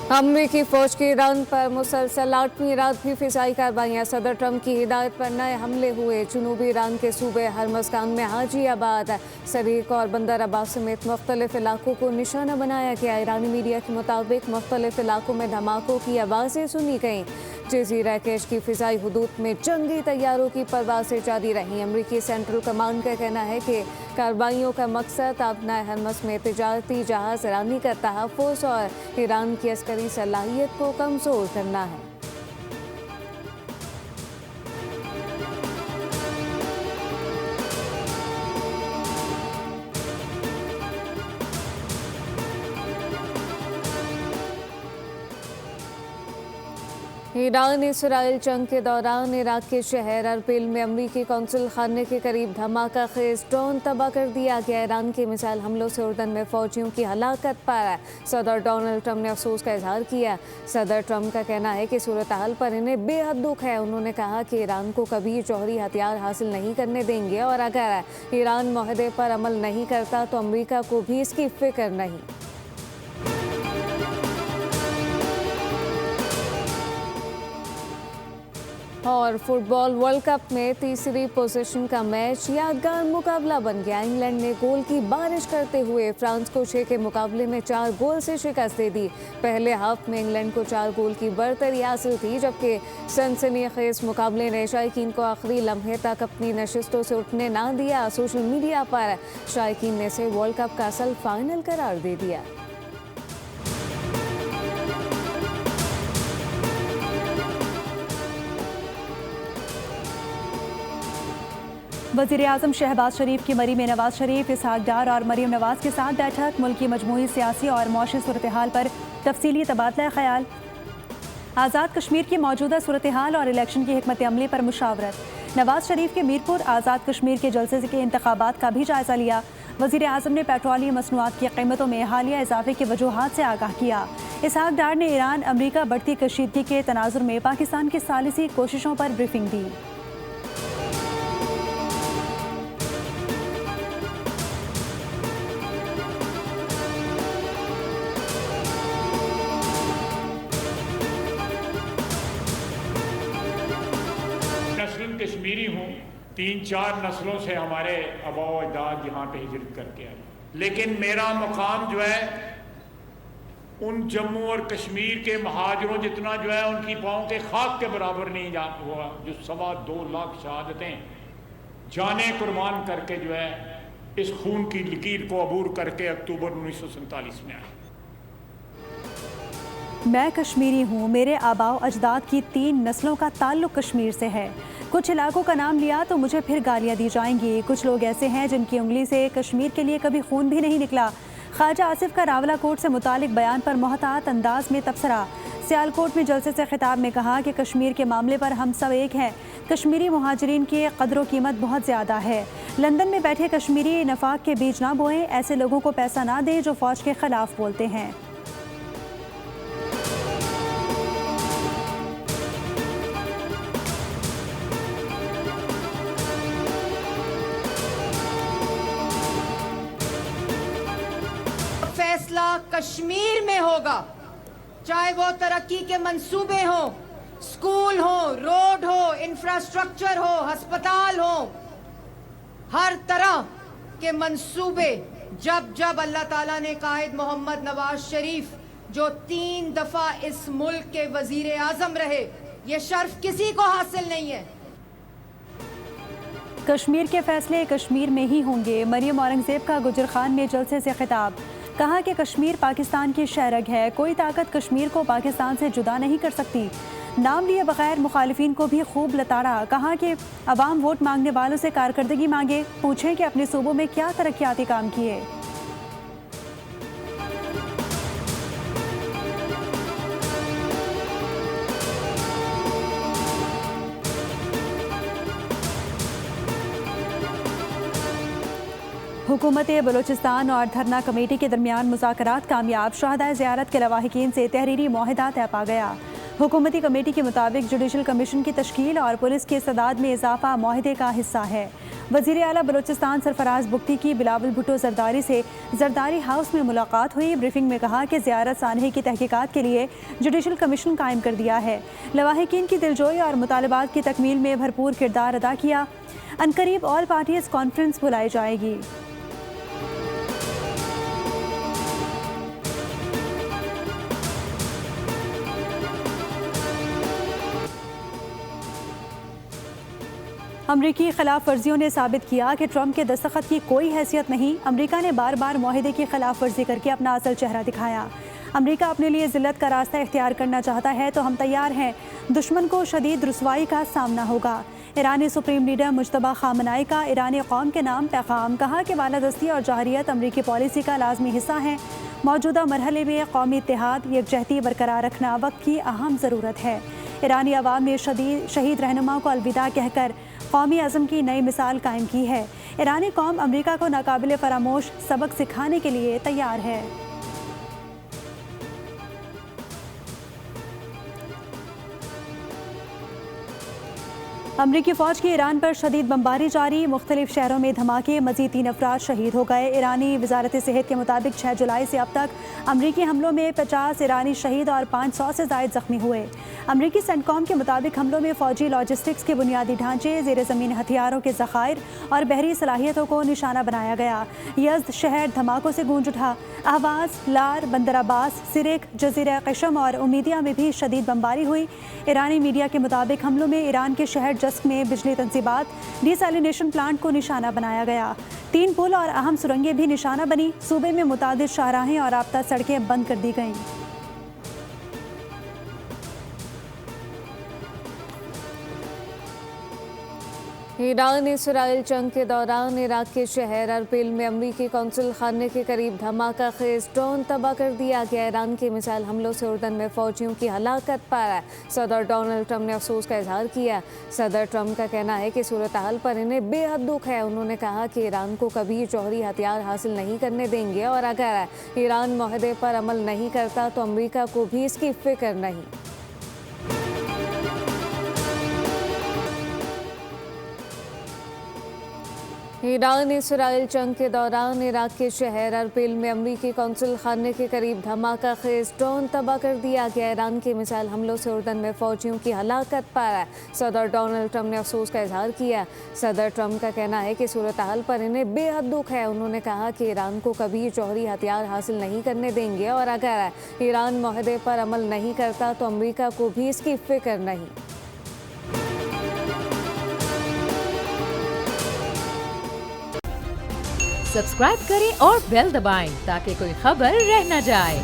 अमरीकी फौज की ईरान पर मुसलसल 8वीं रात भी फिजाई कार्रवाइयाँ। सदर ट्रंप की हिदायत पर नए हमले हुए। जनूबी ईरान के सूबे हरमज़गान में हाजीआबाद, सरीक और बंदर अब्बास समेत मुख्तलिफ इलाकों को निशाना बनाया गया। ईरानी मीडिया के मुताबिक मुख्तलिफ इलाकों में धमाकों की आवाज़ें सुनी गईं। जज़ीरा केश की फ़िज़ाई हुदूद में जंगी तैयारों की परवाज़ें जारी रहीं। अमरीकी सेंट्रल कमांड का कहना है कि कार्रवाइयों का मकसद अपना हरमज़ में तिजारती जहाज़ ईरानी का तहफ़्फ़ुज़ और ईरान की अस्करी सलाहियत को कमज़ोर करना है। ईरान इसराइल जंग के दौरान इराक के शहर अरबिल में अमरीकी कौंसल खाने के करीब धमाका खेज ड्रोन तबाह कर दिया गया। ईरान के मिसाइल हमलों से उर्दन में फौजियों की हलाकत पर सदर डोनाल्ड ट्रंप ने अफसोस का इजहार किया। सदर ट्रंप का कहना है कि सूरत हाल पर इन्हें बेहद दुख है। उन्होंने कहा कि ईरान को कभी जौहरी हथियार हासिल नहीं करने देंगे और अगर ईरान मुआहदे पर अमल नहीं करता तो अमरीका को भी इसकी फिक्र नहीं। और फुटबॉल वर्ल्ड कप में तीसरी पोजीशन का मैच यादगार मुकाबला बन गया। इंग्लैंड ने गोल की बारिश करते हुए फ्रांस को 6 के मुकाबले में 4 गोल से शिकस्त दे दी। पहले हाफ में इंग्लैंड को 4 गोल की बढ़तरी हासिल थी, जबकि सनसनीखेज मुकाबले ने शायकीन को आखिरी लम्हे तक अपनी नशिस्तों से उठने ना दिया। सोशल मीडिया पर शायकीन ने इसे वर्ल्ड कप का असल फाइनल करार दे दिया। वज़ीर-ए-आज़म शहबाज शरीफ की मरी में नवाज शरीफ, इसहाक डार और मरीम नवाज के साथ बैठक। मुल्क की मजमूई सियासी और मौशी सूरत हाल पर तफसीली तबादला ख्याल। आज़ाद कश्मीर की मौजूदा सूरत हाल और इलेक्शन की हिकमत अमली पर मुशावरत। नवाज शरीफ के मीरपुर आज़ाद कश्मीर के जलसे के इंतखाबात का भी जायजा लिया। वज़ीर-ए-आज़म ने पेट्रोलियम मसनूआत की कीमतों में हालिया इजाफे की वजूहात से आगाह किया। इसहाक डार ने ईरान अमरीका बढ़ती कशीदगी के तनाजुर में पाकिस्तान की सालिसी कोशिशों पर ब्रीफिंग दी। कश्मीरी हूँ, 3-4 नस्लों से हमारे आबा व अजदाद यहाँ पे हिजरत करके आए, लेकिन मेरा मकाम जो है उन जम्मू और कश्मीर के महाजरों जितना जो है उनकी पाँव के खाक के बराबर नहीं जा हुआ, जो 2.25 लाख शहादतें जाने कुर्बान करके जो है इस खून की लकीर को अबूर करके अक्टूबर 1947 में आए। मैं कश्मीरी हूँ, मेरे आबाओ अजदाद की 3 नस्लों का ताल्लुक कश्मीर से है। कुछ इलाकों का नाम लिया तो मुझे फिर गालियाँ दी जाएंगी। कुछ लोग ऐसे हैं जिनकी उंगली से कश्मीर के लिए कभी खून भी नहीं निकला। ख्वाजा आसिफ का रावलाकोट से मुतालिक बयान पर मोहतात अंदाज में तबसरा। सियालकोट में जलसे से खिताब में कहा कि कश्मीर के मामले पर हम सब एक हैं। कश्मीरी मुहाजिरीन की कदर कीमत बहुत ज़्यादा है। लंदन में बैठे कश्मीरी नफाक के बीज ना बोएं, ऐसे लोगों को पैसा ना दें जो फ़ौज के खिलाफ बोलते हैं। फैसला कश्मीर में होगा, चाहे वो तरक्की के मंसूबे हो, स्कूल हो, रोड हो, इंफ्रास्ट्रक्चर हो, अस्पताल हो, हर तरह के मंसूबे जब जब अल्लाह ताला ने कायद मोहम्मद नवाज शरीफ जो 3 दफा इस मुल्क के वजीर आजम रहे, ये शर्फ किसी को हासिल नहीं है। कश्मीर के फैसले कश्मीर में ही होंगे। मरियम औरंगजेब का गुजर खान में जलसे से खिताब। कहा कि कश्मीर पाकिस्तान की शहरग है, कोई ताकत कश्मीर को पाकिस्तान से जुदा नहीं कर सकती। नाम लिए बगैर मुखालिफिन को भी खूब लताड़ा। कहा कि अवाम वोट मांगने वालों से कारकर्दगी मांगे, पूछें कि अपने सूबों में क्या तरक्याती काम किए। हुकूमत बलूचिस्तान और धरना कमेटी के दरमियान मुज़ाकरात कामयाब। शहदाए ज़ियारत के लवाहिकीन से तहरीरी मुआहिदा तय पा गया। हुकूमती कमेटी के मुताबिक जुडिशल कमीशन की तश्कील और पुलिस की इस्तेदाद में इजाफा मुआहिदे का हिस्सा है। वज़ीर आला बलूचिस्तान सरफराज बुख्ती की बिलावल भुट्टो जरदारी से जरदारी हाउस में मुलाकात हुई। ब्रीफिंग में कहा कि ज़ियारत सानहे की तहकीकात के लिए जुडिशल कमीशन कायम कर दिया है। लवाहिकीन की दिलजोई और मुतालबात की तकमील में भरपूर किरदार अदा किया। अनकरीब ऑल पार्टीज कॉन्फ्रेंस बुलाई जाएगी। अमरीकी खिलाफ वर्जियों ने साबित किया कि ट्रंप के दस्तखत की कोई हैसियत नहीं। अमरीका ने बार बार मुआहदे की खिलाफ वर्जी करके अपना असल चेहरा दिखाया। अमरीका अपने लिए जिल्लत का रास्ता इख्तियार करना चाहता है तो हम तैयार हैं। दुश्मन को शदीद रुसवाई का सामना होगा। ईरानी सुप्रीम लीडर मुज्तबा खामनाई का ईरानी कौम के नाम पैगाम। कहा कि बालादस्ती और जहरियत अमरीकी पॉलिसी का लाजमी हिस्सा है। मौजूदा मरहले में कौमी इत्तेहाद यकजहती बरकरार रखना वक्त की अहम ज़रूरत है। ईरानी अवाम ने शहीद रहनुमा को अलविदा कहकर कौमी अज़म की नई मिसाल कायम की है। ईरानी कौम अमरीका को नाकाबिले फरामोश सबक सिखाने के लिए तैयार है। अमरीकी फ़ौज की ईरान पर शदीद बमबारी जारी। मुख्तलिफ शहरों में धमाके, मज़ीद 3 अफराद शहीद हो गए। ईरानी वजारत सेहत के मुताबिक 6 जुलाई से अब तक अमरीकी हमलों में 50 ईरानी शहीद और 500 से ज़ायद ज़ख्मी हुए। अमरीकी सेंटकॉम के मुताबिक हमलों में फ़ौजी लॉजिस्टिक्स के बुनियादी ढांचे, ज़ेर ज़मीन हथियारों के ज़खायर और बहरी सलाहियतों को निशाना बनाया गया। यज़्द शहर धमाकों से गूंज उठा। अहवाज, लार, बंदर अब्बास, सिरिक, जज़ीरा क़शम और उमीदिया में भी शदीद बमबारी हुई। ईरानी मीडिया के मुताबिक हमलों में ईरान के शहर जस्क में बिजली तंसीबात, डिसैलिनेशन प्लांट को निशाना बनाया गया। 3 पुल और अहम सुरंगें भी निशाना बनी। सूबे में मुतादिद शाहराहें और राब्ता सड़कें बंद कर दी गईं। ईरान इसराइल जंग के दौरान इराक के शहर अरबिल में अमरीकी कौंसल खाने के करीब धमाका खेज ड्रोन तबाह कर दिया गया। ईरान के मिसाइल हमलों से उर्दन में फौजियों की हलाकत पर सदर डोनाल्ड ट्रंप ने अफसोस का इजहार किया। सदर ट्रंप का कहना है कि सूरत हाल पर इन्हें बेहद दुख है। उन्होंने कहा कि ईरान को कभी जौहरी हथियार हासिल नहीं करने देंगे और अगर ईरान मुआहदे पर अमल नहीं करता तो अमरीका को भी इसकी फिक्र नहीं। ईरान इसराइल जंग के दौरान इराक के शहर अरबिल में अमरीकी कौंसल खाने के करीब धमाका खेज ड्रोन तबाह कर दिया गया। ईरान के मिसाइल हमलों से उर्दन में फौजियों की हलाकत पर सदर डोनाल्ड ट्रंप ने अफसोस का इजहार किया। सदर ट्रंप का कहना है कि सूरत हाल पर इन्हें बेहद दुख है। उन्होंने कहा कि ईरान को कभी जौहरी हथियार हासिल नहीं करने देंगे और अगर ईरान मुआहदे पर अमल नहीं करता तो अमरीका को भी इसकी फिक्र नहीं। सब्सक्राइब करें और बेल दबाएं ताकि कोई खबर रह न जाए।